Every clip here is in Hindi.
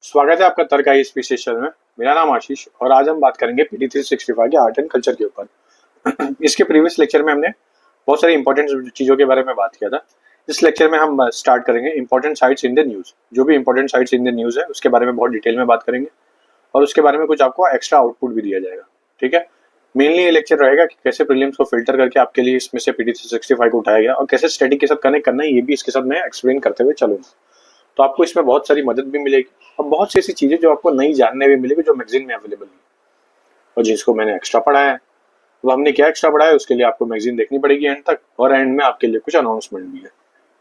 स्वागत है आपका तर्क आईएसपी सेशन में। मेरा नाम आशीष और आज हम बात करेंगे पीटी 365 के आर्ट एंड कल्चर के ऊपर। इसके प्रीवियस लेक्चर में हमने बहुत सारी इंपॉर्टेंट चीज़ों के बारे में बात किया था। इस लेक्चर में हम स्टार्ट करेंगे important sites in the news. जो भी important sites in the news है उसके बारे में बहुत डिटेल में बात करेंगे और उसके बारे में कुछ आपको एक्स्ट्रा आउटपुट भी दिया जाएगा। ठीक है, मेनली ये लेक्चर रहेगा कि कैसे प्रीलिम्स को फिल्टर करके आपके लिए इसमें से पीटी 365 को उठाया गया और कैसे स्टडी के साथ कनेक्ट करना है, ये भी इसके साथ मैं एक्सप्लेन करते हुए चलूंगा। तो आपको इसमें बहुत सारी मदद भी मिलेगी और बहुत सी ऐसी चीजें जो आपको नहीं जानने भी मिलेगी जो मैगजीन में अवेलेबल नहीं और जिसको मैंने एक्स्ट्रा पढ़ा है। अब हमने क्या एक्स्ट्रा पढ़ा है उसके लिए आपको मैगजीन देखनी पड़ेगी एंड तक, और एंड में आपके लिए कुछ अनाउंसमेंट भी है।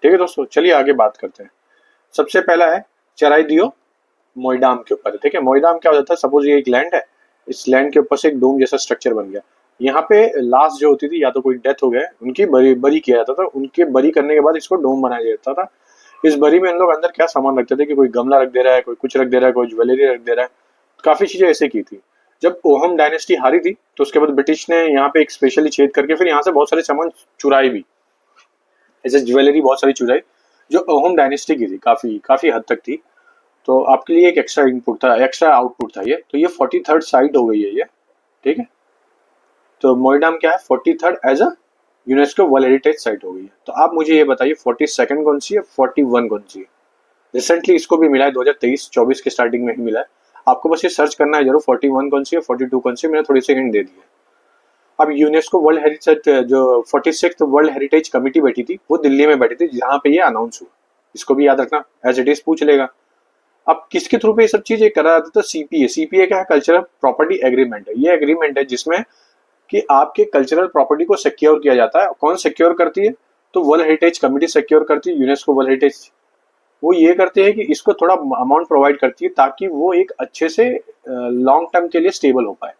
ठीक है दोस्तों, चलिए आगे बात करते हैं। सबसे पहला है चराइदियो मोइडाम के ऊपर। ठीक है, मोइडाम क्या होता है? सपोज ये एक लैंड है, इस लैंड के ऊपर से एक डोम जैसा स्ट्रक्चर बन गया। यहाँ पे लाश जो होती थी या तो कोई डेथ हो गया उनकी बरी किया जाता था, उनके बरी करने के बाद इसको डोम बनाया जाता था। इस बरी में इन लोग अंदर क्या सामान रखते थे कि कोई गमला रख दे रहा है, कोई कुछ रख दे रहा है, कोई ज्वेलरी रख दे रहा है। काफी चीजें ऐसे की थी। जब ओहम डायनेस्टी हारी थी तो उसके बाद ब्रिटिश ने यहाँ पे एक स्पेशली छेद करके फिर यहाँ से बहुत सारे सामान चुराए भी, ऐसे ज्वेलरी बहुत सारी चुराई जो ओहम डायनेस्टी की थी, काफी काफी हद तक थी। तो आपके लिए एक एक्स्ट्रा इनपुट था, एक्स्ट्रा आउटपुट था ये। तो ये 43rd साइट हो गई है ये। ठीक है, तो मोइडाम क्या है? 43rd as a UNESCO world heritage site हो गई है। तो आप मुझे ये बताइए 42nd कौन सी है, 41 कौन सी है? रिसेंटली इसको भी मिला है, 2023-24 के स्टार्टिंग में ही मिला है। आपको बस ये सर्च करना है जरूर 41 कौन सी है, 42 कौन सी है। मैंने थोड़ी सी हिंट दे दी है। अब यूनेस्को वर्ल्ड हेरिटेज जो 46th वर्ल्ड हेरिटेज कमेटी बैठी थी वो दिल्ली में बैठी थी जहाँ पे ये अनाउंस हुआ। इसको भी याद रखना, एज इट इज पूछ लेगा। अब किसके थ्रू पे ये सब चीजें करा जाता था? सीपीए। सीपीए क्या है? कल्चरल प्रॉपर्टी एग्रीमेंट है। ये एग्रीमेंट है जिसमें कि आपके कल्चरल प्रॉपर्टी को सिक्योर किया जाता है। कौन सिक्योर करती है? तो वर्ल्ड हेरिटेज कमेटी सिक्योर करती है, यूनेस्को वर्ल्ड हेरिटेज। वो ये करते हैं कि इसको थोड़ा अमाउंट प्रोवाइड करती है ताकि वो एक अच्छे से लॉन्ग टर्म के लिए स्टेबल हो पाए।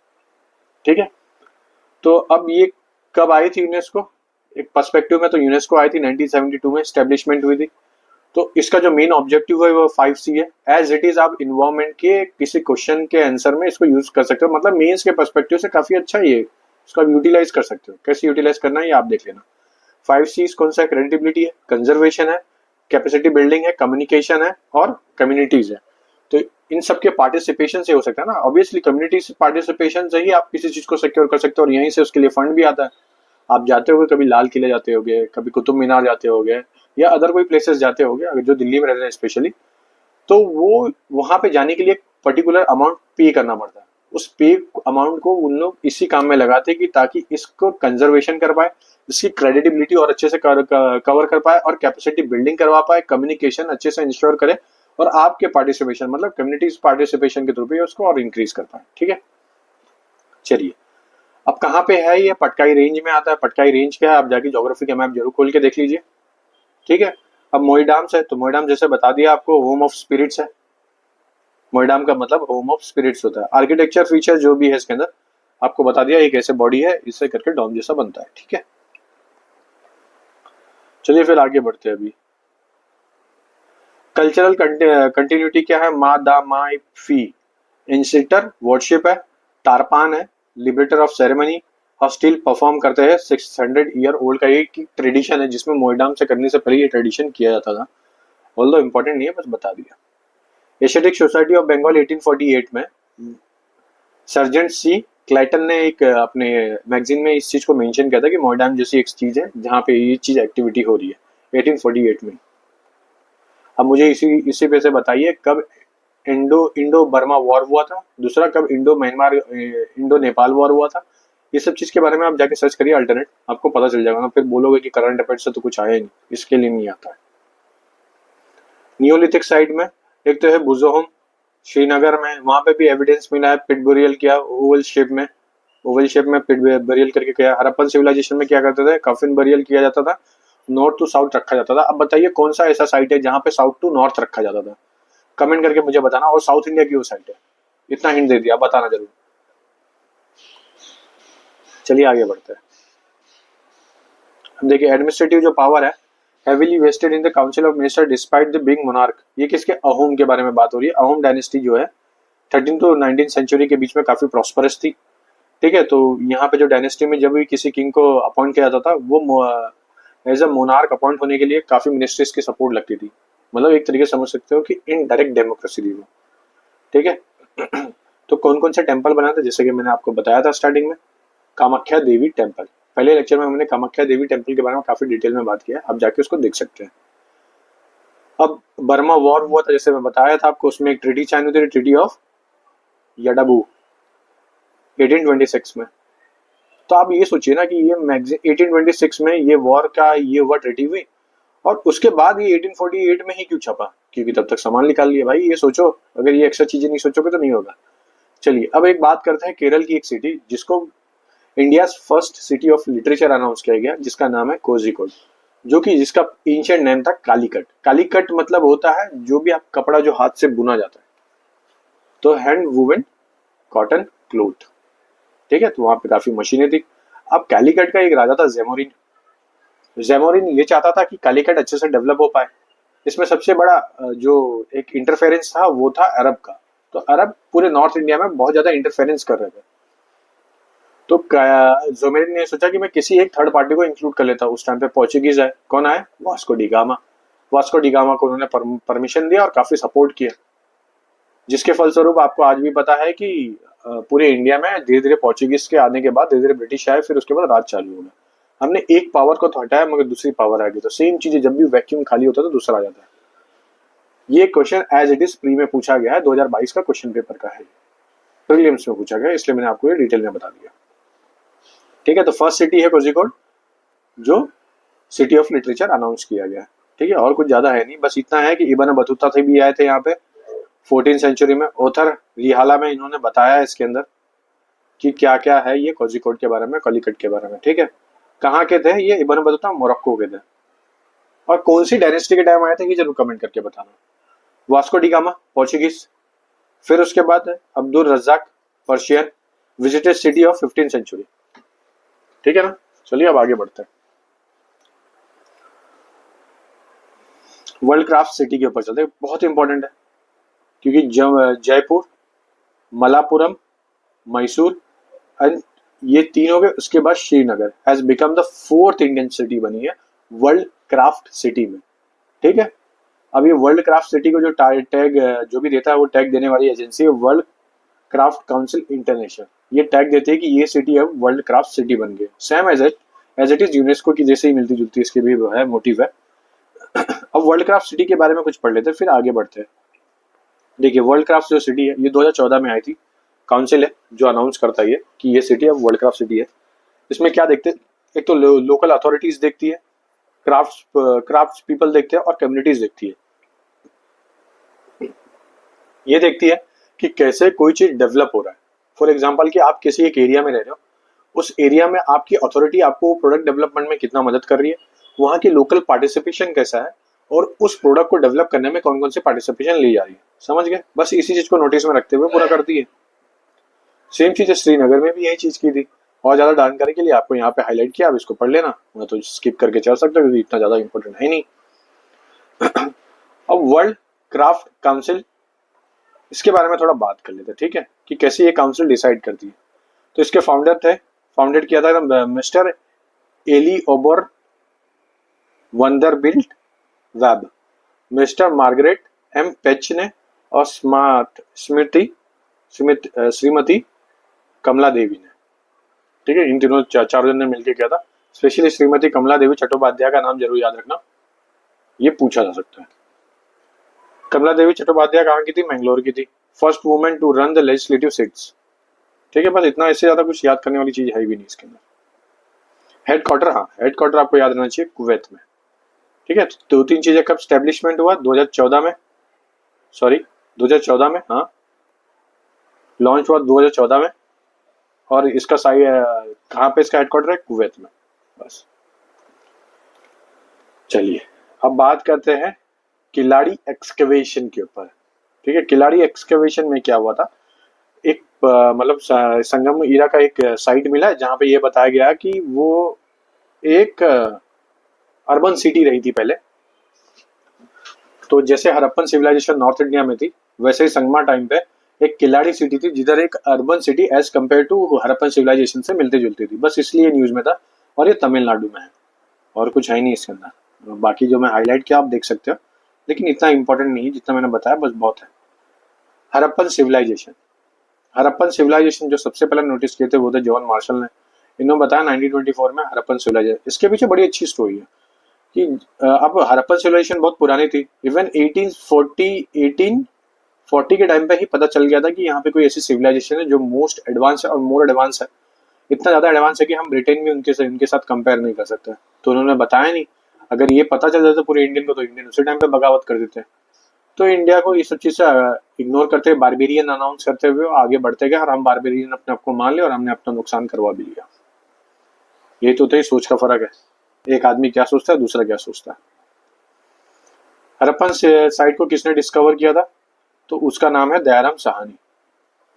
ठीक है, तो अब ये कब आई थी यूनेस्को? एक पर्सपेक्टिव में तो यूनेस्को आई थी 1972 में, स्टेब्लिशमेंट हुई थी। तो इसका जो मेन ऑब्जेक्टिव है वो 5C है। एज इट इज आप इन्वायरमेंट के किसी क्वेश्चन के आंसर में इसको यूज कर सकते हो, मतलब मेंस के पर्सपेक्टिव से काफी अच्छा ये इसको आप यूटिलाइज कर सकते हो। कैसे यूटिलाइज करना है ये आप देख लेना। 5C's कौन सा है? क्रेडिबिलिटी है, कंजर्वेशन है, कैपेसिटी बिल्डिंग है, कम्युनिकेशन है और कम्युनिटीज है। तो इन सब के पार्टिसिपेशन से हो सकता है ना, ऑब्वियसली कम्युनिटी पार्टिसिपेशन से ही आप किसी चीज को सिक्योर कर सकते हो और यहीं से उसके लिए फंड भी आता है। आप जाते होगे कभी लाल किले जाते होगे, कभी कुतुब मीनार जाते होगे या अदर कोई प्लेसेस जाते होगे, अगर जो दिल्ली में रहते हैं स्पेशली, तो वो वहां पे जाने के लिए एक पर्टिकुलर अमाउंट पे करना पड़ता है। उस पे अमाउंट को उन लोग इसी काम में लगाते हैं कि ताकि इसको कंजर्वेशन कर पाए, इसकी क्रेडिबिलिटी और अच्छे से कवर कर पाए और कैपेसिटी बिल्डिंग करवा पाए, कम्युनिकेशन अच्छे से इंश्योर करे और आपके पार्टिसिपेशन मतलब कम्युनिटीज पार्टिसिपेशन के थ्रू भी उसको और इंक्रीज कर पाए। ठीक है, चलिए अब कहाँ पे है ये? पटकाई रेंज में आता है। पटकाई रेंज क्या है? आप जाके ज्योग्राफी का मैप जरूर खोल के देख लीजिए। ठीक है, अब मोइडाम्स है तो मोइडाम जैसे बता दिया आपको, होम ऑफ स्पिरिट्स है। मोइडाम का मतलब होम ऑफ स्पिरिट्स होता है। आर्किटेक्चर फीचर जो भी है इसके अंदर आपको बता दिया, एक ऐसे बॉडी है इससे करके डॉम जैसा बनता है। ठीक है, चलिए फिर आगे बढ़ते हैं। अभी कल्चरल कंटिन्यूटी क्या है? मा दा माई फी इंसिटर वर्शिप है, टारपान है, लिबरेटर ऑफ सेरेमनी और स्टिल परफॉर्म करते हैं। 600 ईयर ओल्ड का एक ट्रेडिशन है जिसमें मोइडाम से करने से पहले ये ट्रेडिशन किया जाता था। ऑल्दो इम्पोर्टेंट नहीं है, बस बता दिया। एशियाटिक सोसाइटी ऑफ बंगाल 1848 में सर्जेंट सी क्लाइटन ने एक अपने मैगजीन में इस चीज को मेंशन किया था कि मोइडाम जैसी एक चीज है जहाँ पे ये चीज एक्टिविटी हो रही है 1848 में। अब मुझे इसी पे से बताइए कब इंडो बर्मा वॉर हुआ था, दूसरा कब Indo Myanmar Indo Nepal war हुआ था। ये सब चीज के बारे में आप जाके सर्च करिए, अल्टरनेट आपको पता चल जाएगा ना। फिर बोलोगे कि करंट अफेयर्स से तो कुछ आया नहीं, इसके लिए नहीं आता है। नियोलिथिक साइड में एक तो है बुजोहम श्रीनगर में, वहां पे भी एविडेंस मिला है पिट बुरियल किया ओवल शेप में पिट बरियल करके किया। हरप्पन सिविलाइजेशन में क्या करते थे? कफिन बरियल किया जाता था, नॉर्थ टू साउथ रखा जाता था। अब बताइए कौन सा ऐसा साइट है जहाँ पे साउथ टू नॉर्थ रखा जाता था? कमेंट करके मुझे बताना। और साउथ इंडिया की वो साइट है, इतना हिंट दे दिया, बताना जरूर। चलिए आगे बढ़ते हैं। देखिए एडमिनिस्ट्रेटिव जो पावर है heavily vested in the council of minister despite the big monarch. ये किसके? अहोम के बारे में बात हो रही है। अहोम डायनेस्टी जो है 13 to 19 सेंचुरी के बीच में काफी प्रॉस्परस थी। ठीक है, तो यहाँ पे जो डायनेस्टी में जब भी किसी किंग को अपॉइंट किया जाता था वो एज अ मोनार्क अपॉइंट होने के लिए काफी मिनिस्ट्रीज की सपोर्ट लगती थी। मतलब एक तरीके से समझ सकते हो कि इनडायरेक्ट डेमोक्रेसी थी वो। ठीक है। तो कौन कौन से टेम्पल बना था, जैसे कि मैंने आपको बताया था स्टार्टिंग में, कामाख्या देवी टेम्पल। पहले लेक्चर में हमने कामाख्या देवी टेम्पल के बारे में काफी डिटेल में बात किया, आप जाके उसको देख सकते हैं। अब बर्मा वॉर हुआ था, जैसे मैं बताया था आपको, उसमें एक ट्रीटी साइन हुई थी, ट्रीटी ऑफ यडाबू 1826 में। तो आप ये सोचिए ना कि ये 1826 में ये वॉर का ये हुआ ट्रीटी हुई, और उसके बाद ये 1848 में ही क्यों छपा, क्योंकि तब तक सामान निकाल लिया भाई। ये सोचो, अगर ये एक्स्ट्रा चीजें नहीं सोचोगे तो नहीं होगा। चलिए अब एक बात करते हैं केरल की एक सिटी जिसको India first city of literature announce किया गया, जिसका नाम है कोझिकोड, जो कि जिसका एंशिएंट नेम था कालीकट। कालीकट मतलब होता है जो भी आप कपड़ा जो हाथ से बुना जाता है, तो हैंड वुवन कॉटन क्लोथ, ठीक है। तो वहां पे काफी मशीनें थी। अब कालीकट का एक राजा था जेमोरिन। जेमोरिन ये चाहता था कि कालीकट अच्छे से डेवलप हो पाए। इसमें सबसे बड़ा जो एक इंटरफेरेंस था वो था अरब का। तो अरब पूरे नॉर्थ इंडिया में बहुत ज्यादा इंटरफेरेंस कर रहे थे। तो जोमेरिन ने सोचा कि मैं किसी एक थर्ड पार्टी को इंक्लूड कर लेता हूँ। उस टाइम पे पोर्चुगीज है, कौन आए, Vasco D gamma. Vasco D gamma को उन्होंने परमिशन दिया और काफी सपोर्ट किया, जिसके फलस्वरूप आपको आज भी पता है कि पूरे इंडिया में धीरे धीरे पोर्चुगीज के आने के बाद धीरे धीरे ब्रिटिश आए, फिर उसके बाद राज चालू हो गया। हमने एक पावर को तो हटाया मगर दूसरी पावर आ गई। तो सेम चीज जब भी वैक्यूम खाली होता है तो दूसरा आ जाता है। ये question as it is pre में पूछा गया है, 2022 का क्वेश्चन पेपर का है, प्रीलिम्स में पूछा गया, इसलिए मैंने आपको ये डिटेल में बता दिया। ठीक है, तो फर्स्ट सिटी है कोझिकोड, जो सिटी ऑफ लिटरेचर अनाउंस किया गया है। ठीक है, और कुछ ज्यादा है नहीं, बस इतना है कि इब्न बतूता थे भी आए थे यहाँ पे 14 सेंचुरी में। ओथर रिहाला में इन्होंने बताया इसके अंदर कि क्या क्या है ये कोझिकोड के बारे में, कालीकट के बारे में। ठीक है, कहाँ के थे ये, इब्न बतूता मोरक्को के थे। और कौन सी डायनेस्टी के टाइम आए थे ये जरूर कमेंट करके बताना। वास्को डी गामा पोर्चुगीज, फिर उसके बाद Abdul Razzaq Persian, visited city of 15 century. ठीक है ना, चलिए अब आगे बढ़ते हैं। वर्ल्ड क्राफ्ट सिटी के ऊपर चलते हैं, बहुत इंपॉर्टेंट है क्योंकि जयपुर, मलापुरम, मैसूर एंड ये तीन हो गए। उसके बाद Srinagar has become the fourth Indian city बनी है वर्ल्ड क्राफ्ट सिटी में। ठीक है, अब ये वर्ल्ड क्राफ्ट सिटी को जो टैग जो भी देता है वो टैग देने वाली एजेंसी है वर्ल्ड क्राफ्ट काउंसिल इंटरनेशनल। ये टैग देते हैं कि ये सिटी अब वर्ल्ड क्राफ्ट सिटी बन गई, same as it is UNESCO की जैसे ही मिलती जुलती इसकी भी है मोटिव है। अब वर्ल्ड क्राफ्ट सिटी के बारे में कुछ पढ़ लेते हैं फिर आगे बढ़ते हैं। देखिए वर्ल्ड क्राफ्ट जो सिटी है ये 2014 में आई थी, काउंसिल है जो अनाउंस करता है ये कि ये सिटी अब वर्ल्ड क्राफ्ट सिटी है। इसमें क्या देखते हैं, एक तो लोकल अथॉरिटीज देखती है, क्राफ्ट पीपल देखते हैं और कम्युनिटीज देखती है। ये देखती है कि कैसे कोई चीज डेवलप हो रहा है। फॉर एग्जाम्पल कि आप किसी एक एरिया में रह रहे हो, उस एरिया में आपकी अथॉरिटी आपको प्रोडक्ट डेवलपमेंट में कितना मदद कर रही है, वहाँ की लोकल पार्टिसिपेशन कैसा है, और उस प्रोडक्ट को डेवलप करने में कौन कौन सी पार्टिसिपेशन ली जा रही है। समझ गए, बस इसी चीज को नोटिस में रखते हुए पूरा करती है। सेम चीज श्रीनगर में भी यही चीज की थी। और ज्यादा जानकारी के लिए आपको यहाँ पे हाईलाइट किया, आप इसको पढ़ लेना, मैं तो स्किप करके चल सकता हूँ क्योंकि इतना ज्यादा इंपॉर्टेंट है नहीं। अब वर्ल्ड क्राफ्ट काउंसिल, इसके बारे में थोड़ा बात कर लेते हैं। ठीक है, कि कैसे ये काउंसिल डिसाइड करती है। तो इसके फाउंडेड किया था मिस्टर एली ओबर वंदरबिल्ट वेब, मिस्टर मार्गरेट एम पेच ने, और श्रीमती कमला देवी ने। ठीक है, इन तीनों चारों जन ने मिलकर किया था। स्पेशली श्रीमती कमला देवी चट्टोपाध्याय का नाम जरूर याद रखना, ये पूछा जा सकता है। कमला देवी चट्टोपाध्याय कहाँ की थी, मैंगलोर की थी। First women to run the legislative seats. ठीक है, बस इतना, इससे ज्यादा कुछ याद करने वाली चीज है भी नहीं इसके अंदर। हेडक्वार्टर, हाँ हेडक्वार्टर आपको याद रहना चाहिए कुवैत में। ठीक है, तो दो तीन चीजें कब स्टैब्लिशमेंट हुआ, 2014 में, सॉरी 2014 में, हाँ लॉन्च हुआ 2014 में। और इसका कहाँ पे इसका हेडक्वार्टर है, कुवैत में। बस चलिए अब बात करते हैं किलाड़ी एक्सकवेशन के ऊपर। ठीक है, किलाड़ी एक्सकवेशन में क्या हुआ था, एक मतलब संगम ईरा का एक साइट मिला है जहाँ पे ये बताया गया कि वो एक अर्बन सिटी रही थी पहले। तो जैसे हड़प्पन सिविलाइजेशन नॉर्थ इंडिया में थी, वैसे ही संगमा टाइम पे एक किलाड़ी सिटी थी जिधर एक urban city as compare to Harappan civilization से मिलती जुलती थी। बस इसलिए न्यूज में था, और ये तमिलनाडु में है, और कुछ है नहीं इसके अंदर। बाकी जो मैं हाईलाइट किया आप देख सकते हो, लेकिन इतना इंपॉर्टेंट नहीं है जितना मैंने बताया, बस बहुत है। हरप्पन सिविलाइजेशन। हरप्पन सिविलाइजेशन जो सबसे पहले नोटिस किए थे वो थे जॉन मार्शल ने। इन्होंने बताया 1924 में हरप्पन सिविलाइजेशन। इसके पीछे बड़ी अच्छी स्टोरी है कि अब हरप्पन सिविलाइजेशन बहुत पुरानी थी। इवन 1840 के टाइम पे ही पता चल गया था कि यहाँ पे कोई ऐसी सिविलाइजेशन है जो मोस्ट एडवांस है और मोर एडवांस है। इतना ज्यादा एडवांस है कि हम ब्रिटेन भी उनके साथ कंपेयर नहीं कर सकते। तो उन्होंने बताया नहीं। अगर ये पता चल जाता पूरे इंडियन को तो इंडियन उसी टाइम पे बगावत कर देते। तो इंडिया को इस सब चीज से इग्नोर करते हुए बारबेरियन अनाउंस करते हुए आगे बढ़ते गए और हम बारबेरियन अपने आप को मान लिया और हमने अपना नुकसान करवा भी लिया। ये तो ही सोच का फर्क है। एक आदमी क्या सोचता है, दूसरा क्या सोचता है। हरप्पन साइट को किसने डिस्कवर किया था? तो उसका नाम है दयाराम साहनी।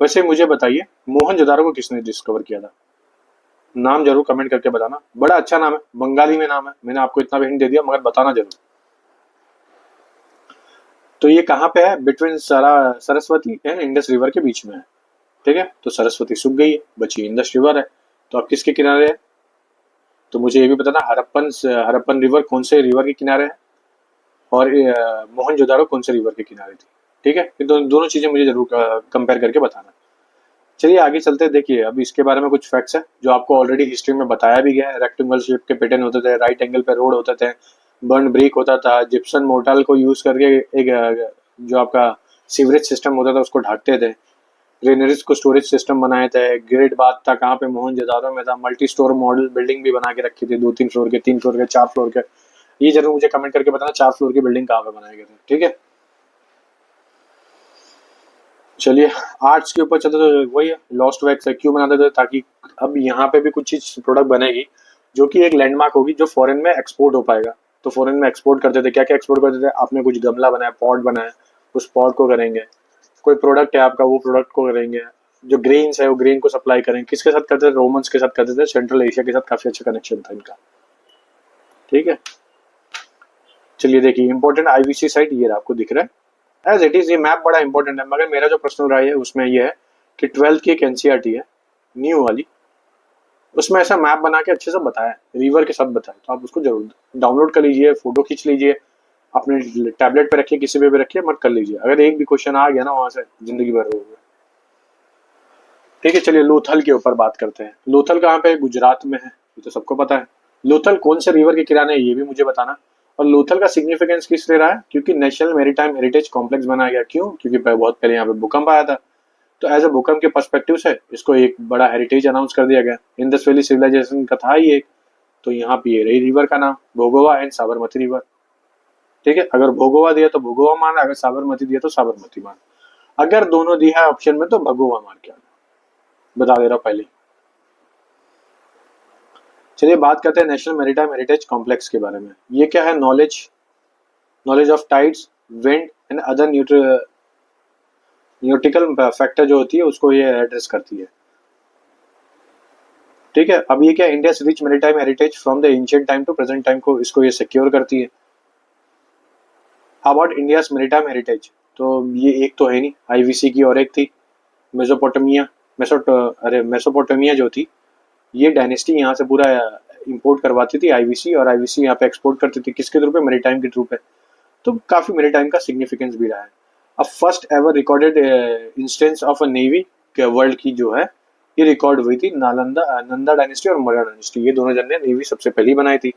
वैसे मुझे बताइए मोहनजोदारो को किसने डिस्कवर किया था? नाम जरूर कमेंट करके बताना। बड़ा अच्छा नाम है, बंगाली में नाम है। मैंने आपको इतना भी हिंट दे दिया, मगर बताना जरूर। तो ये कहाँ पे है? Between Saraswati and Indus river के बीच में है। ठीक है, तो सरस्वती सूख गई है, बची इंडस रिवर है। तो अब किसके किनारे है? तो मुझे ये भी बताना हरप्पन रिवर कौन से रिवर के किनारे है और मोहनजोदारो कौन से रिवर के किनारे थी। ठीक है, ये दोनों चीजें मुझे जरूर कंपेयर करके बताना। चलिए आगे चलते हैं। देखिए अब इसके बारे में कुछ फैक्ट्स है जो आपको ऑलरेडी हिस्ट्री में बताया भी गया है। रेक्टेंगल शेप के पैटर्न होते थे, राइट एंगल पे रोड होते थे, बर्न ब्रिक होता था, जिप्सन मोर्टाल को यूज करके एक जो आपका सीवरेज सिस्टम होता था उसको ढाकते थे। ग्रेनरीज को स्टोरेज सिस्टम बनाए थे। ग्रेड बाथ था कहाँ पे? मोहनजोदारो में था। मल्टी स्टोर मॉडल बिल्डिंग भी बना के रखी थी, 2-3 फ्लोर के, 3 फ्लोर के, 4 फ्लोर के। ये जरूर मुझे कमेंट करके बताना 4 फ्लोर की बिल्डिंग कहाँ पे बनाए गए थे। ठीक है, चलिए आर्ट्स के ऊपर चलते तो वही है, लॉस्ट वैक्स है। क्यों बनाते थे? ताकि अब यहाँ पे भी कुछ चीज प्रोडक्ट बनेगी जो कि एक लैंडमार्क होगी, जो फॉरेन में एक्सपोर्ट हो पाएगा। तो फॉरेन में एक्सपोर्ट करते थे, क्या क्या एक्सपोर्ट करते थे? आपने कुछ गमला बनाया, पॉट बनाया, उस पॉट को करेंगे। कोई प्रोडक्ट है आपका, वो प्रोडक्ट को करेंगे। जो ग्रेन्स है वो ग्रेन को सप्लाई करेंगे। किसके साथ करते थे? रोमन्स के साथ करते थे। सेंट्रल एशिया के साथ काफी अच्छा कनेक्शन था इनका। ठीक है, चलिए देखिए इंपॉर्टेंट आईवीसी साइट ये आपको दिख रहा है एज इट इज। ये मैप बड़ा इंपॉर्टेंट है, मगर मेरा जो पर्सनल राय है उसमें ये है कि 12th की एक एनसीईआरटी है न्यू वाली, उसमें ऐसा मैप बना के अच्छे से बताया है, रिवर के साथ बताया। तो आप उसको जरूर डाउनलोड कर लीजिए, फोटो खींच लीजिए, अपने टैबलेट पे रखिए, किसी पे भी रखिए, मत कर लीजिए। अगर एक भी क्वेश्चन आ गया ना वहां से, जिंदगी भर होगा। ठीक है, चलिए लोथल के ऊपर बात करते हैं। लोथल कहाँ पे? गुजरात में है, ये तो सबको पता है। लोथल कौन से रिवर के किनारे है ये भी मुझे बताना। और लोथल का सिग्निफिकेंस किस लिए रहा है? क्योंकि नेशनल मैरीटाइम हेरिटेज कॉम्प्लेक्स बनाया गया। क्यों? क्योंकि बहुत पहले यहाँ पे भूकंप आया था। तो एज अ भूकंप के पर्सपेक्टिव से इसको एक बड़ा हेरिटेज अनाउंस कर दिया गया। इंडस वैली सिविलाइजेशन का था ये। तो यहाँ पे ये रही रिवर का नाम, भोगोवा एंड साबरमती रिवर। ठीक है, अगर भोगोवा दिया तो भोगोवा मान, अगर साबरमती दिया तो साबरमती मान। अगर दोनों दिया है ऑप्शन में तो भगोवा मान के आना, बता दे रहा हूँ पहले। चलिए बात करते हैं नेशनल मैरीटाइम हेरिटेज कॉम्प्लेक्स के बारे में। ये क्या है? Knowledge of tides, wind and other न्यूटिकल factor जो होती है उसको ये एड्रेस करती है। ठीक है, अब ये क्या? India rich maritime heritage from the ancient time to present time को इसको ये सिक्योर करती है। अबाउट इंडियाज मैरीटाइम हेरिटेज, तो ये एक तो है नहीं आईवीसी की, और एक थी मेसोपोटामिया। मेसोपोटामिया जो थी ये डायनेस्टी यहाँ से पूरा इंपोर्ट करवाती थी आईवीसी, और आईवीसी यहाँ पे एक्सपोर्ट करती थी किसके थ्रू पे? मैरीटाइम के थ्रू पे। तो काफी मैरीटाइम का सिग्निफिकेंस भी रहा है। अब first ever recorded instance of a navy world की जो है ये रिकॉर्ड हुई थी नंदा डायनेस्टी और मौर्य डायनेस्टी, ये दोनों जन ने नेवी सबसे पहली बनाई थी।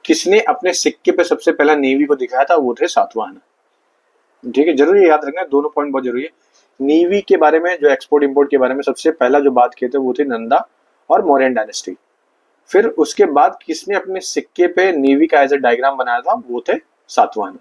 किसने अपने सिक्के पे सबसे पहला नेवी को दिखाया था? वो थे सातवाहन। ठीक है, जरूर याद रखना, दोनों पॉइंट बहुत जरूरी है। नेवी के बारे में, जो एक्सपोर्ट इंपोर्ट के बारे में सबसे पहला जो बात किए थे वो थे नंदा और मौर्यन डायनेस्टी। फिर उसके बाद किसने अपने सिक्के पे नेवी का एज ए डायग्राम बनाया था? वो थे सातवाहन।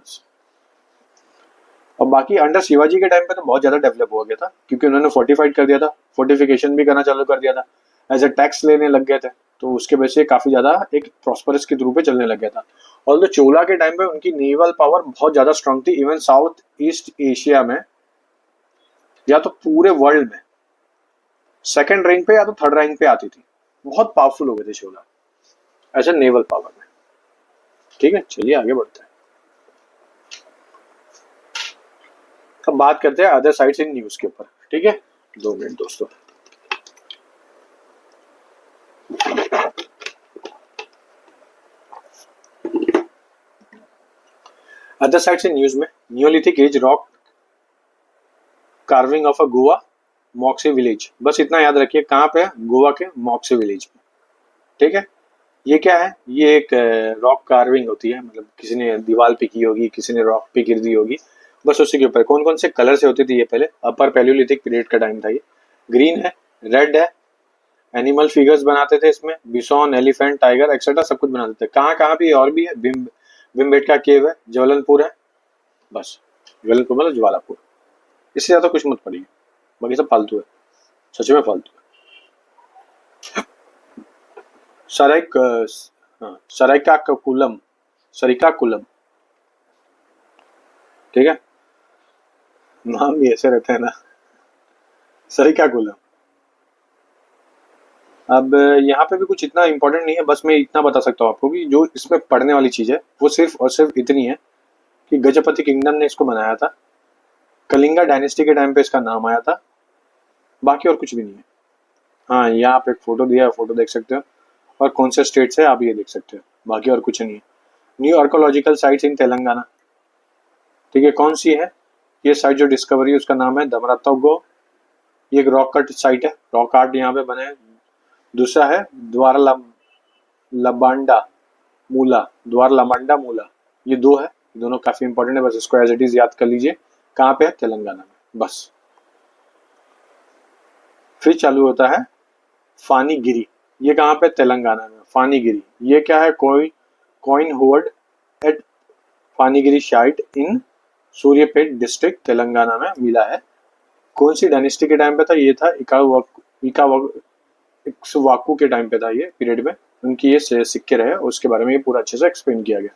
और बाकी अंडर शिवाजी के टाइम पे तो बहुत ज्यादा डेवलप हो गया था, क्योंकि उन्होंने फोर्टिफाइड कर दिया था, फोर्टिफिकेशन भी करना चालू कर दिया था, एज ए टैक्स लेने लग गए थे। तो उसके वजह से काफी ज्यादा एक प्रॉस्परस के थ्रू पे चलने लग गया था। और तो चोला के टाइम पे उनकी नेवल पावर बहुत ज्यादा स्ट्रांग थी। इवन साउथ ईस्ट एशिया में या तो पूरे वर्ल्ड में सेकंड रैंक पे या तो थर्ड रैंक पे आती थी। बहुत पावरफुल हो गए थे चोला एज ए नेवल पावर में। ठीक है, चलिए आगे बढ़ते हैं। अब बात करते हैं अदर साइड्स इन न्यूज के ऊपर। ठीक है, 2 मिनट दोस्तों। अदर साइड्स इन न्यूज में neolithic age rock carving of a Goa Mauxi village. बस इतना याद रखिए, कहाँ पे है? गोवा के मॉक्सी विलेज में। ठीक है, ये क्या है? ये एक रॉक कार्विंग होती है, मतलब किसी ने दीवार पे की होगी, किसी ने रॉक पे गिर दी होगी, बस उसी के ऊपर। कौन कौन से कलर से होती थी ये पहले? अपर पैलियोलिथिक पीरियड का टाइम था ये। ग्रीन है, रेड है, एनिमल फिगर्स बनाते थे इसमें, बिसॉन, एलिफेंट, टाइगर एक्सेट्रा सब कुछ बनाते थे। कहाँ कहाँ भी और भी है, भीमबेटका केव है, ज्वलनपुर है, बस ज्वलनपुर मतलब ज्वालापुर। इससे ज्यादा कुछ मत पढ़िए, बाकी सब फालतू है, सच में फालतू है। सराइक हाँ, सराइकाकुलम, सरिकाकुलम, ठीक है, नाम भी ऐसे रहते हैं ना, सरिकाकुलम। अब यहाँ पे भी कुछ इतना इम्पोर्टेंट नहीं है, बस मैं इतना बता सकता हूँ आपको कि जो इसमें पढ़ने वाली चीज है वो सिर्फ और सिर्फ इतनी है कि गजपति किंगडम ने इसको बनाया था, कलिंगा डायनेस्टी के टाइम पे इसका नाम आया था, बाकी और कुछ भी नहीं है। हाँ, यहाँ पे एक फोटो दिया है, फोटो देख सकते हो, और कौन से स्टेट से आप ये देख सकते हो, बाकी और कुछ नहीं है। New archaeological sites in Telangana, ठीक है, कौन सी है ये साइट जो डिस्कवरी है? उसका नाम है दमरातगो। ये एक रॉक कट साइट है, रॉक आर्ट यहाँ पे बने हैं। दूसरा है द्वार लबांडा मूला, द्वार लबांडा मूला, ये दो है, दोनों काफी इंपॉर्टेंट है, बस इसको एज इट इज याद कर लीजिए। कहाँ पे है? तेलंगाना में, बस। फिर चालू होता है फानीगिरी, ये कहाँ पे? तेलंगाना में, फानीगिरी। ये क्या है? कॉइन होवर्ड एट फानीगिरी शाइट इन सूर्यपेट डिस्ट्रिक्ट, तेलंगाना में मिला है। कौन सी डायनेस्टी के टाइम पे था? ये था इक्ष्वाकु के टाइम पे था, ये पीरियड में उनकी ये सिक्के रहे, उसके बारे में ये पूरा अच्छे से एक्सप्लेन किया गया।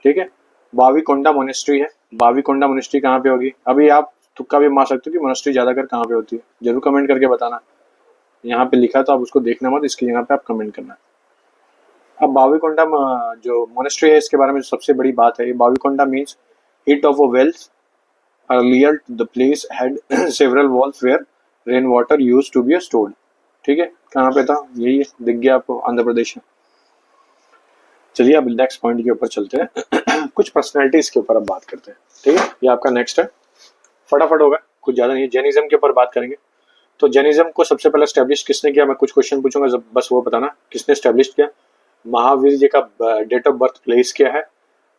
ठीक है, बाविकोंडा मोनेस्ट्री है। बाविकोंडा मोनेस्ट्री कहाँ पे होगी? अभी आप तुक्का भी मार सकते हो कि मोनेस्ट्री ज्यादातर कहाँ पे होती है, जरूर कमेंट करके बताना। यहाँ पे लिखा तो आप उसको देखना मत, इसकी जगह पे आप कमेंट करना। अब बाविकोंडा जो मोनेस्ट्री है, इसके बारे में सबसे बड़ी बात है, Bavikonda means hit of a wells. Earlier the place had several walls where rain water used to be stored. ठीक है, कहाँ पे था? यही है, दिख गया आपको, आंध्र प्रदेश में। चलिए अब नेक्स्ट पॉइंट के ऊपर चलते हैं। कुछ पर्सनैलिटीज के ऊपर अब बात करते हैं। ठीक है, ये आपका नेक्स्ट है, फटाफट होगा, कुछ ज्यादा नहीं। जैनिज्म के ऊपर बात करेंगे। तो जैनिज्म को सबसे पहले स्टैब्लिश किसने किया? मैं कुछ क्वेश्चन पूछूंगा, बस वो बताना किसने स्टैब्लिश किया। महावीर जी का डेट ऑफ बर्थ प्लेस क्या है?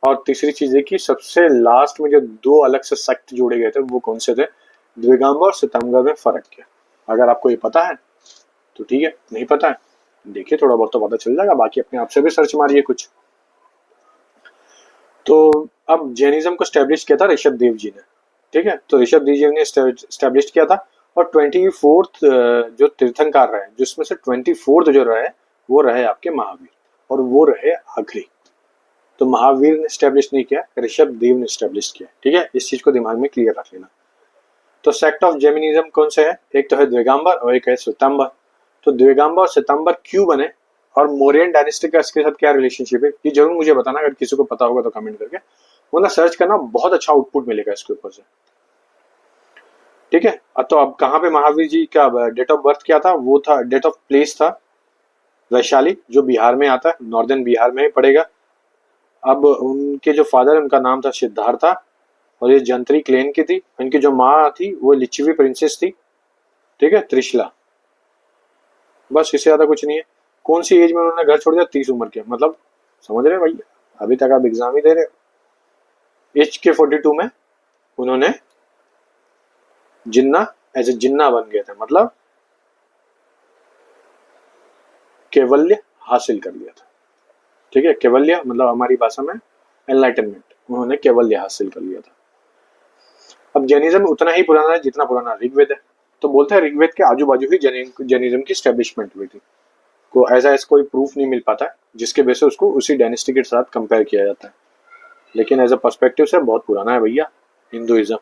और तीसरी चीज है कि सबसे लास्ट में जो दो अलग से सेक्ट जोड़े गए थे वो कौन से थे? द्विगांबर और श्वेतांबर में फर्क क्या? अगर आपको ये पता है तो ठीक है, नहीं पता है देखिए, थोड़ा बहुत तो पता चल जाएगा, बाकी अपने आप से भी सर्च मारिए कुछ। तो अब जैनिज्म को स्टैब्लिश किया था ऋषभ देव जी ने। ठीक है, तो ऋषभ देव जी ने स्टैब्लिश किया था, और 24th जो तीर्थंकार रहे, जिसमें से 24th जो रहे वो रहे आपके महावीर, और वो रहे आखिरी। तो महावीर ने स्टैब्लिश नहीं किया, ऋषभ देव ने स्टैब्लिश किया। ठीक है, इस चीज को दिमाग में क्लियर रख लेना। तो सेक्ट ऑफ जैनिज्म कौन से है? एक तो है द्विगांबर और एक है श्वेतांबर। तो द्विगांबर और श्वेतांबर क्यों बने, और मौर्यन डायनेस्टी का इसके साथ क्या रिलेशनशिप है, ये जरूर मुझे बताना, अगर किसी को पता होगा तो कमेंट करके, वरना सर्च करना, बहुत अच्छा आउटपुट मिलेगा इसके ऊपर से। ठीक है, तो अब कहाँ पे महावीर जी का डेट ऑफ बर्थ क्या था? वो था, डेट ऑफ प्लेस था वैशाली, जो बिहार में आता है, नॉर्दर्न बिहार में ही पड़ेगा। अब उनके जो फादर है उनका नाम था सिद्धार्था, और ये जंत्री क्लेन की थी। इनकी जो माँ थी वो लिच्छवी प्रिंसेस थी। ठीक है, त्रिशला, बस, इससे ज्यादा कुछ नहीं है। कौन सी एज में उन्होंने घर छोड़ दिया? 30 उम्र के, मतलब समझ रहे हैं भैया, अभी तक आप एग्जाम ही दे रहे हो। एज के 42 में उन्होंने जिन्ना, एज ए जिन्ना बन गए थे, मतलब केवल्य हासिल कर लिया था। ठीक है, केवल्य मतलब हमारी भाषा में एनलाइटनमेंट, उन्होंने केवल्य हासिल कर लिया था। अब जैनिज्म उतना ही पुराना है जितना पुराना ऋग्वेद है, तो बोलते हैं ऋग्वेद के आजू बाजू ही जैनिज्म की स्टैब्लिशमेंट हुई थी। को ऐसा कोई प्रूफ नहीं मिल पाता है जिसके बेस से उसको उसी डायनेस्टी के साथ कंपेयर किया जाता है, लेकिन एज अ पर्सपेक्टिव से बहुत पुराना है भैया हिंदुइज्म।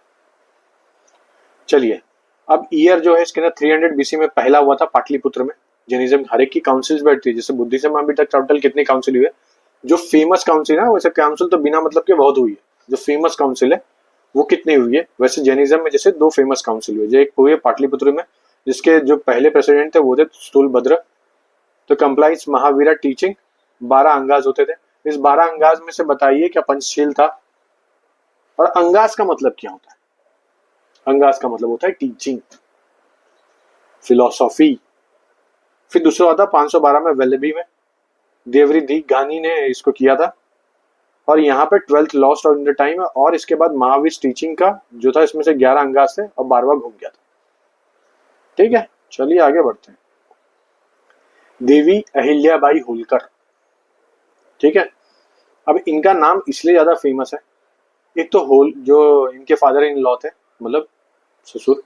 चलिए, अब ईयर जो है इसके अंदर 300 बीसी में पहला हुआ था पाटलिपुत्र में। जैनिज्म हर एक की काउंसिल्स बैठती है, जैसे बुद्धिज्म में अभी तक टोटल कितनी काउंसिल हुई है? जो फेमस काउंसिल है, वैसे काउंसिल तो बिना मतलब के बहुत हुई है, जो फेमस काउंसिल है वो कितनी हुई है? वैसे जैनिज्म में जैसे 2 फेमस काउंसिल हुए, जो एक हुई है पाटलिपुत्र में, जिसके जो पहले प्रेसिडेंट थे वो थे स्थूलभद्र। तो कंप्लाइंस महावीरा टीचिंग 12 अंगाज होते थे। इस 12 अंगाज में से बताइए क्या पंचशील था? और अंगाज का मतलब क्या होता है? अंगास का मतलब होता है टीचिंग, फिलोसॉफी। फिर दूसरा आता 512 में वेल्लभी में देवरी दी गानी ने इसको किया था, और यहाँ पे 12th lost in the time, और इसके बाद महावीर टीचिंग का जो था इसमें से 11 अंगास थे और 12वां घूम गया था। ठीक है, चलिए आगे बढ़ते हैं। देवी अहिल्याबाई होलकर, ठीक है। अब इनका नाम इसलिए ज्यादा फेमस है, एक तो होल जो इनके फादर इन लॉ थे, मतलब ससुर,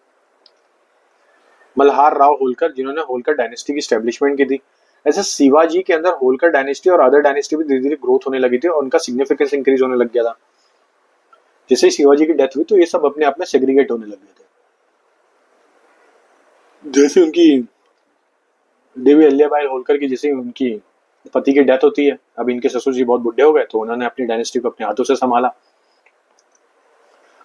मल्हार राव होलकर, जिन्होंने होलकर डायनेस्टी की स्टैब्लिशमेंट की थी। ऐसे शिवाजी के अंदर होलकर डायनेस्टी और अदर डायनेस्टी भी धीरे धीरे ग्रोथ होने लगी थी और उनका सिग्निफिकेंस इंक्रीज होने लग गया था। जैसे ही शिवाजी की डेथ हुई तो ये सब अपने आप में सेग्रीगेट होने लग गए थे। जैसे उनकी देवी अहिल्याबाई होलकर की जैसे उनकी पति की डेथ होती है, अब इनके ससुर जी बहुत बुढ़े हो गए तो उन्होंने अपनी डायनेस्टी को अपने हाथों से संभाला।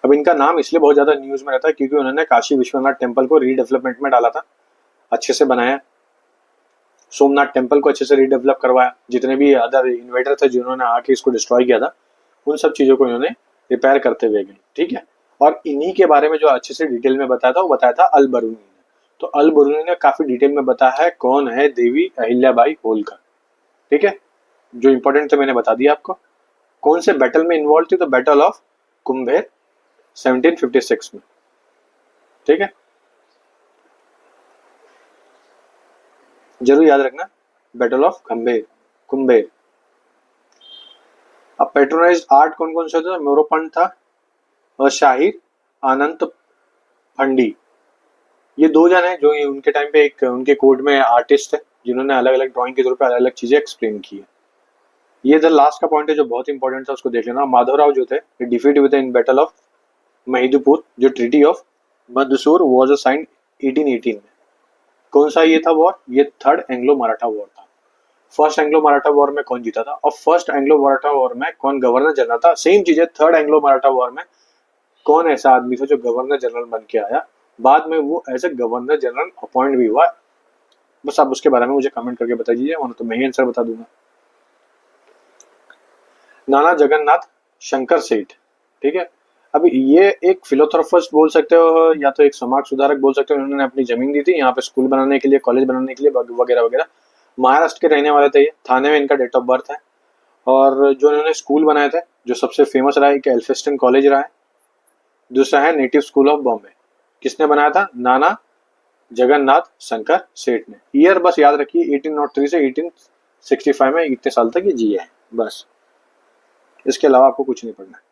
अब इनका नाम इसलिए बहुत ज्यादा न्यूज में रहता है क्योंकि उन्होंने काशी विश्वनाथ टेम्पल को रीडेवलपमेंट में डाला था, अच्छे से बनाया। सोमनाथ टेम्पल को अच्छे से रीडेवलप करवाया, जितने भी अदर इन्वेडर थे जिन्होंने आके इसको डिस्ट्रॉय किया था उन सब चीजों को इन्होंने रिपेयर करते हुए गए। ठीक है, और इन्हीं के बारे में जो अच्छे से डिटेल में बताया था वो बताया था अल बरूनी ने। तो अल बरूनी ने काफी डिटेल में बताया है कौन है देवी अहिल्याबाई होलकर। ठीक है, जो इंपॉर्टेंट थे मैंने बता दिया आपको। कौन से बैटल में इन्वॉल्व थी, तो बैटल ऑफ कुंभेर 1756 में। ठीक है, जरूर याद रखना, बैटल ऑफ कुंभेर कुंभेर। अब पेट्रोनाइज्ड आर्ट कौन कौन सा था, मोरोपंत था और शाहिर आनंद फंडी। ये दो जन है जो उनके टाइम पे एक उनके कोर्ट में आर्टिस्ट है जिन्होंने अलग अलग ड्राइंग के तौर पे अलग अलग चीजें एक्सप्लेन की है। ये इधर लास्ट का पॉइंट है जो बहुत इंपॉर्टेंट था, उसको देख लेना। माधवराव जो थे defeat with in battle of Mahidpur, जो treaty of Mandsaur was signed 1818 में। कौन सा ये था वॉर, ये थर्ड एंग्लो मराठा वॉर था। फर्स्ट एंग्लो मराठा वॉर में कौन जीता था और फर्स्ट एंग्लो मराठा वॉर में कौन गवर्नर जनरल था, सेम चीज है। थर्ड एंग्लो मराठा वॉर में कौन ऐसा आदमी था जो गवर्नर जनरल बन के आया, बाद में वो as a governor general appoint भी हुआ। बस आप उसके बारे में मुझे कमेंट करके बता दीजिए, वरना तो मैं ही आंसर बता दूंगा। नाना जगन्नाथ शंकर सेठ। ठीक है, अब ये एक फिलोसोफर्स बोल सकते हो या तो एक समाज सुधारक बोल सकते हो। उन्होंने अपनी जमीन दी थी यहाँ पे स्कूल बनाने के लिए, कॉलेज बनाने के लिए वगैरह वगैरह। महाराष्ट्र के रहने वाले थे ये, थाने में इनका डेट ऑफ बर्थ है। और जो इन्होंने स्कूल बनाए थे जो सबसे फेमस रहा है कि एल्फिस्टन कॉलेज रहा है, दूसरा है नेटिव स्कूल ऑफ बॉम्बे। किसने बनाया था, नाना जगन्नाथ शंकर सेठ ने। ईयर बस याद रखिए 1803 से 1865 में, इतने साल तक ये जिए हैं बस, इसके अलावा आपको कुछ नहीं पढ़ना है।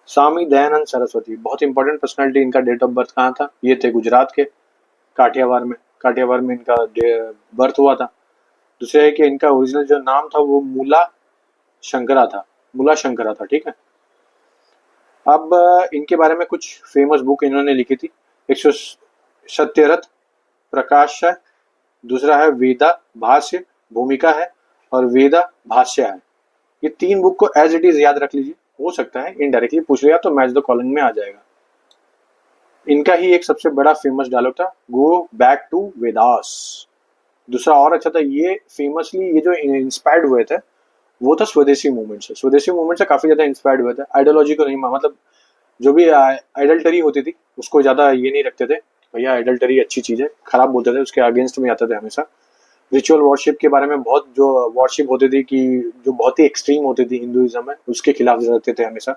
स्वामी दयानंद सरस्वती, बहुत इंपॉर्टेंट पर्सनालिटी। इनका डेट ऑफ बर्थ कहाँ था, ये थे गुजरात के काठियावाड़ में, काठियावाड़ में इनका बर्थ हुआ था। दूसरा है कि इनका ओरिजिनल जो नाम था वो मूला शंकरा था, मूला शंकरा था। ठीक है, अब इनके बारे में कुछ फेमस बुक इन्होंने लिखी थी। एक सत्यरथ प्रकाश है, दूसरा है वेदा भाष्य भूमिका है, और वेदा भाष्य है। ये तीन बुक को एज इट इज याद रख लीजिए, हो सकता है इनडायरेक्टली पूछ लिया तो मैच द कॉलम में आ जाएगा। इनका ही एक सबसे बड़ा फेमस डायलॉग था, गो बैक टू वेदास। दूसरा और अच्छा था, ये फेमसली ये जो इंस्पायर्ड हुए थे वो था स्वदेशी मूवमेंट से। स्वदेशी मूवमेंट से काफी ज्यादा इंस्पायर्ड हुए थे, आइडियोलॉजी को नहीं, मतलब जो भी आइडल्टरी होती थी उसको ज्यादा ये नहीं रखते थे, भैया आइडल्टरी अच्छी चीज है, खराब बोलते थे, उसके अगेंस्ट में जाते थे हमेशा। रिचुअल वॉरशिप के बारे में, बहुत जो वॉरशिप होती थी कि जो बहुत ही एक्सट्रीम होती थी हिंदुइज्म में, उसके खिलाफ रहते थे हमेशा।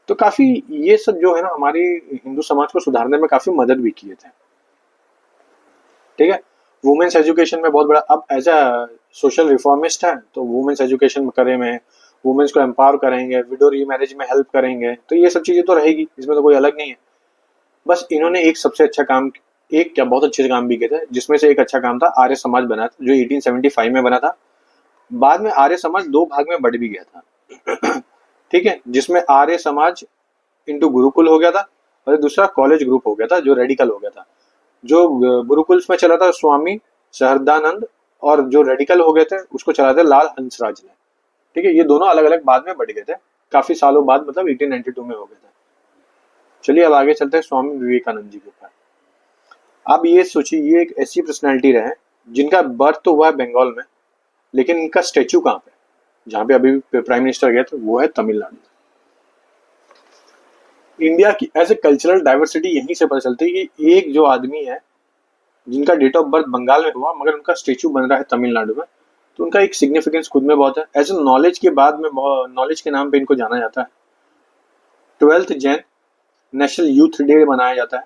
तो काफी ये सब जो है ना हमारी हिंदू समाज को सुधारने में काफी मदद भी किए थे। ठीक है, वुमेन्स एजुकेशन में बहुत बड़ा, अब एज अ सोशल रिफॉर्मिस्ट है तो वुमेन्स एजुकेशन करे में, वुमेन्स को एम्पावर करेंगे, विडो रीमैरिज में हेल्प करेंगे, तो ये सब चीजें तो रहेगी, इसमें तो कोई अलग नहीं है। बस इन्होंने एक सबसे अच्छा काम, एक क्या बहुत अच्छे काम भी किए थे, जिसमें से एक अच्छा काम था आर्य समाज बना था जो 1875 में बना था। बाद में आर्य समाज दो भाग में बढ़ भी गया था। ठीक है, जिसमें आर्य समाज इंटू गुरुकुल हो गया था और दूसरा कॉलेज ग्रुप हो गया था जो रेडिकल हो गया था। जो गुरुकुल में चला था स्वामी सहृदानंद, और जो रेडिकल हो गए थे उसको चला था लाल हंसराज ने। ठीक है, ये दोनों अलग अलग बाद में बढ़ गए थे, काफी सालों बाद, मतलब 1892 में हो गए थे। चलिए अब आगे चलते हैं स्वामी विवेकानंद जी के ऊपर। अब ये सोचिए, ये एक ऐसी पर्सनैलिटी रहे जिनका बर्थ तो हुआ है बंगाल में, लेकिन इनका स्टेचू कहाँ पे, जहाँ पे अभी प्राइम मिनिस्टर गए थे, वो है तमिलनाडु। इंडिया की एज ए कल्चरल डाइवर्सिटी यहीं से पता चलती है कि एक जो आदमी है जिनका डेट ऑफ बर्थ बंगाल में हुआ मगर उनका स्टेचू बन रहा है तमिलनाडु में, तो उनका एक सिग्निफिकेंस खुद में बहुत है। एज ए नॉलेज के बाद में नॉलेज के नाम पे इनको जाना जाता है। 12th Jain national youth day मनाया जाता है,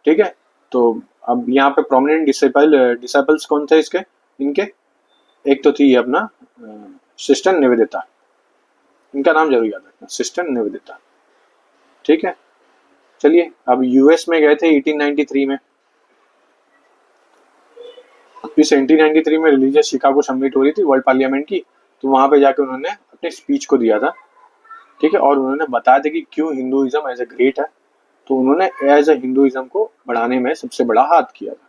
ठीक है। तो अब यहाँ पे प्रोमिनेंट डिसाइपल्स कौन थे इसके इनके, एक तो थी अपना सिस्टर निवेदिता, इनका नाम जरूर याद रखना, सिस्टर निवेदिता, ठीक है। चलिए अब यूएस में गए थे 1893 में। इस 1893 में रिलीजियस शिकागो समिट हो रही थी वर्ल्ड पार्लियामेंट की, तो वहां पे जाके उन्होंने अपने स्पीच को दिया था, ठीक है। और उन्होंने बताया था कि क्यों हिंदुइज्म एज ए ग्रेट है, तो उन्होंने एज ए हिंदुइज्म को बढ़ाने में सबसे बड़ा हाथ किया था।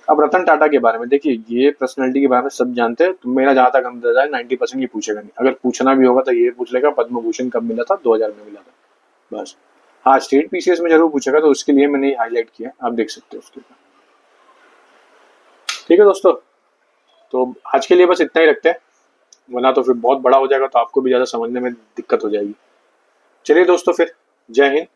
अब रतन टाटा के बारे में देखिए, ये पर्सनैलिटी के बारे में सब जानते हैं, तो मेरा जहां तक अंदाजा है 90% ये पूछेगा नहीं, अगर पूछना भी होगा तो ये पूछ लेगा पद्म भूषण कब मिला था, 2000 में मिला था, बस। हाँ स्टेट पीसीएस में जरूर पूछेगा, तो उसके लिए मैंने हाईलाइट किया, आप देख सकते हो उसके ऊपर, ठीक है दोस्तों। तो आज के लिए बस इतना ही रखते हैं, वरना तो फिर बहुत बड़ा हो जाएगा तो आपको भी ज्यादा समझने में दिक्कत हो जाएगी। चलिए दोस्तों फिर, जय हिंद।